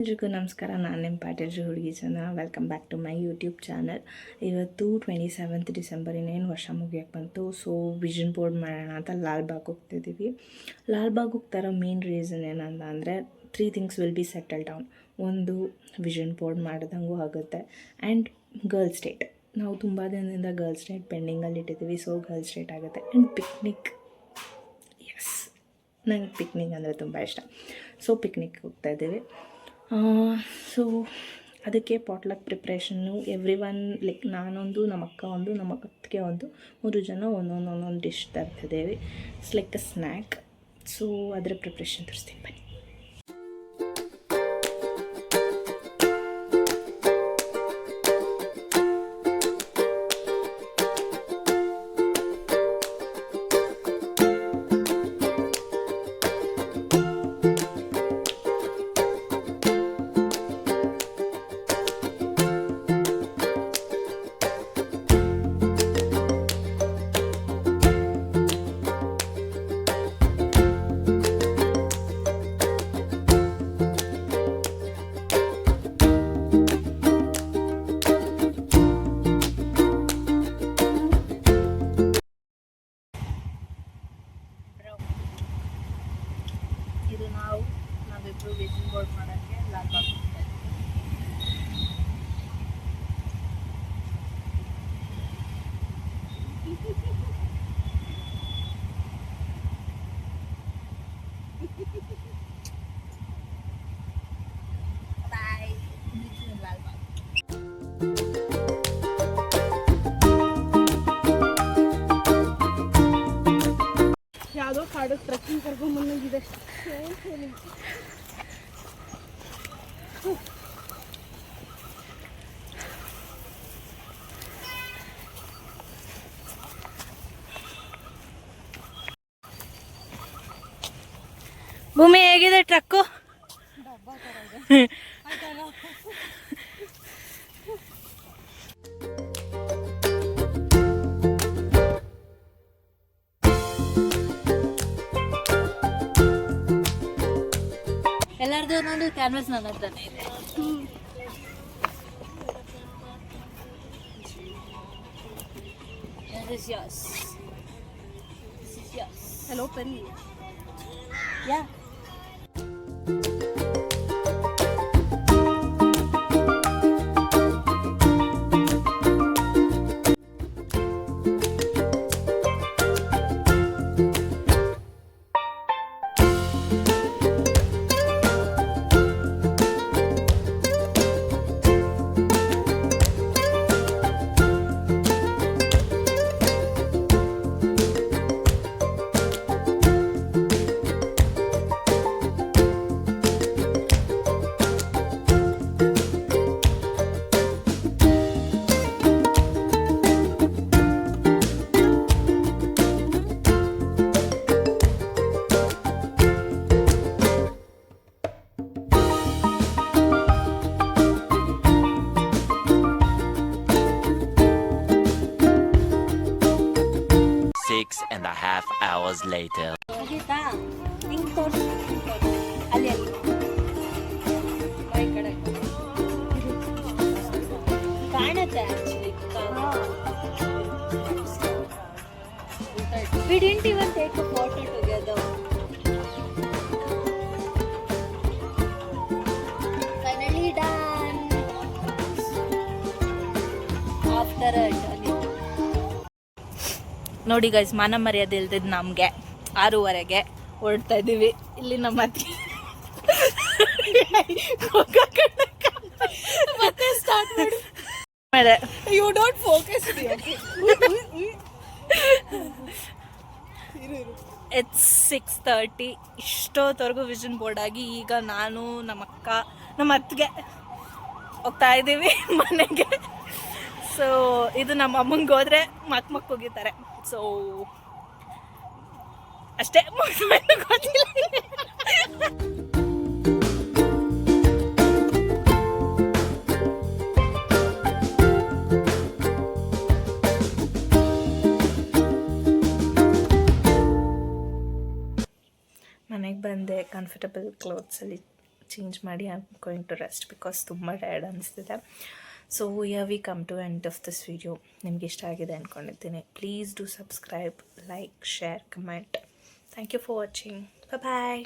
ಎಲ್ರಿಗೂ ನಮಸ್ಕಾರ. ನಾನು ನಿಮ್ಮ ಪಾಟೇಜಿ ಹುಡುಗಿ ಜನ. Welcome back to my YouTube channel. ಇವತ್ತು 27th ಡಿಸೆಂಬರ್, ಇನ್ನೇನು ವರ್ಷ ಮುಗಿಯೋಕ್ಕೆ ಬಂತು. ಸೊ ವಿಷನ್ ಬೋರ್ಡ್ ಮಾಡೋಣ ಅಂತ ಲಾಲ್ಬಾಗ್ ಹೋಗ್ತಿದ್ದೀವಿ. ಲಾಲ್ಬಾಗ್ ಹೋಗ್ತಾರೋ ಮೇನ್ ರೀಸನ್ ಏನಂತ ಅಂದರೆ 3 things will be settle down. ಒಂದು, ವಿಷನ್ ಬೋರ್ಡ್ ಮಾಡಿದಂಗೂ ಆಗುತ್ತೆ. ಆ್ಯಂಡ್ ಗರ್ಲ್ಸ್ ಸ್ಟೇಟ್, ನಾವು ತುಂಬ ದಿನದಿಂದ ಗರ್ಲ್ಸ್ ಸ್ಟೇಟ್ ಪೆಂಡಿಂಗಲ್ಲಿ ಇಟ್ಟಿದ್ದೀವಿ. ಸೊ ಗರ್ಲ್ಸ್ ಸ್ಟೇಟ್ ಆಗುತ್ತೆ. ಆ್ಯಂಡ್ ಪಿಕ್ನಿಕ್, ಎಸ್, ನಂಗೆ ಪಿಕ್ನಿಕ್ ಅಂದರೆ ತುಂಬ ಇಷ್ಟ. ಸೊ ಪಿಕ್ನಿಕ್ ಹೋಗ್ತಾಯಿದ್ದೀವಿ. ಸೊ ಅದಕ್ಕೆ ಪಾಟ್ಲಕ್ ಪ್ರಿಪ್ರೇಷನ್ನು ಎವ್ರಿ ಒನ್, ಲೈಕ್ ನಾನೊಂದು, ನಮ್ಮ ಅಕ್ಕ ಒಂದು, ನಮ್ಮ ಅತ್ತಿಗೆ ಒಂದು, 3 ಜನ ಒಂದೊಂದು ಡಿಶ್ ತರ್ತಿದ್ದೇವೆ. It's like a snack. So ಅದರ ಪ್ರಿಪ್ರೇಷನ್ ತೋರಿಸ್ತೀನಿ ಬನ್ನಿ. ಇದು ನಾವಿಬ್ಬರು ವಿಷನ್ ಬೋರ್ಡ್ ಮಾಡೋಕ್ಕೆ ಲಾಲ್ಬಾಗ್ ಹೋಗ್ತಾ ಇದ್ದೀವಿ. ಬಾಯ್, ಲಾಲ್ಬಾಗ್. ಯಾವುದೋ ಕಾಡು ಟ್ರೆಕ್ಕಿಂಗ್ ಕರ್ಕೊಂಡ್ಬಂದಿದೆ. ಭೂಮಿ, ಹೇಗಿದೆ ಟ್ರಕ್ಕು? ಎಲ್ಲರದ್ದು ಒಂದೊಂದು ಕ್ಯಾನ್ವಾಸ್ ನನ್ನ ಹತ್ರನೇ ಇದೆ. This is yours. This is yours. Hello, Penny. Yeah. Six and a half hours later. We didn't even take a photo together. Finally done. After a journey. ನೋಡಿ ಗೈಸ್, ಮಾನ ಮರ್ಯಾದೆ ಇಲ್ದಿದ್ದು ನಮಗೆ 6:30ಗೆ ಹೊರಡ್ತಾ ಇದ್ದೀವಿ. ಇಲ್ಲಿ ನಮ್ಮ ಮತ್ತೆ ಸ್ಟಾರ್ಟ್ ಮಾಡಿ. You don't focus. ಇಟ್ಸ್ 6:30. ಇಷ್ಟೊತ್ತವರೆಗೂ ವಿಷನ್ ಬೋರ್ಡ್ ಆಗಿ ಈಗ ನಾನು, ನಮ್ಮ ಅಕ್ಕ, ನಮ್ಮ ಅತ್ತಿಗೆ ಹೋಗ್ತಾ ಇದ್ದೀವಿ ಮನೆಗೆ. ಸೊ ಇದು ನಮ್ಮ ಅಮ್ಮಂಗೆ ಹೋದರೆ ಮಕ್ಕ ಹೋಗಿರ್ತಾರೆ. ಸೊ ಅಷ್ಟೇ, ಗೊತ್ತಿಲ್ಲ. ಮನೆಗೆ ಬಂದೆ, ಕಂಫರ್ಟಬಲ್ ಕ್ಲೋತ್ಸಲ್ಲಿ ಚೇಂಜ್ ಮಾಡಿ I am going to rest because ತುಂಬ ಟಯರ್ಡ್ ಅನಿಸ್ತಿದೆ. So we come to end of this video. ನಿಮ್ಗೆ ಇಷ್ಟ ಆಗಿದೆ ಅಂದ್ಕೊಂಡಿದ್ದೀನಿ. Please do subscribe, like, share, comment. Thank you for watching. Bye.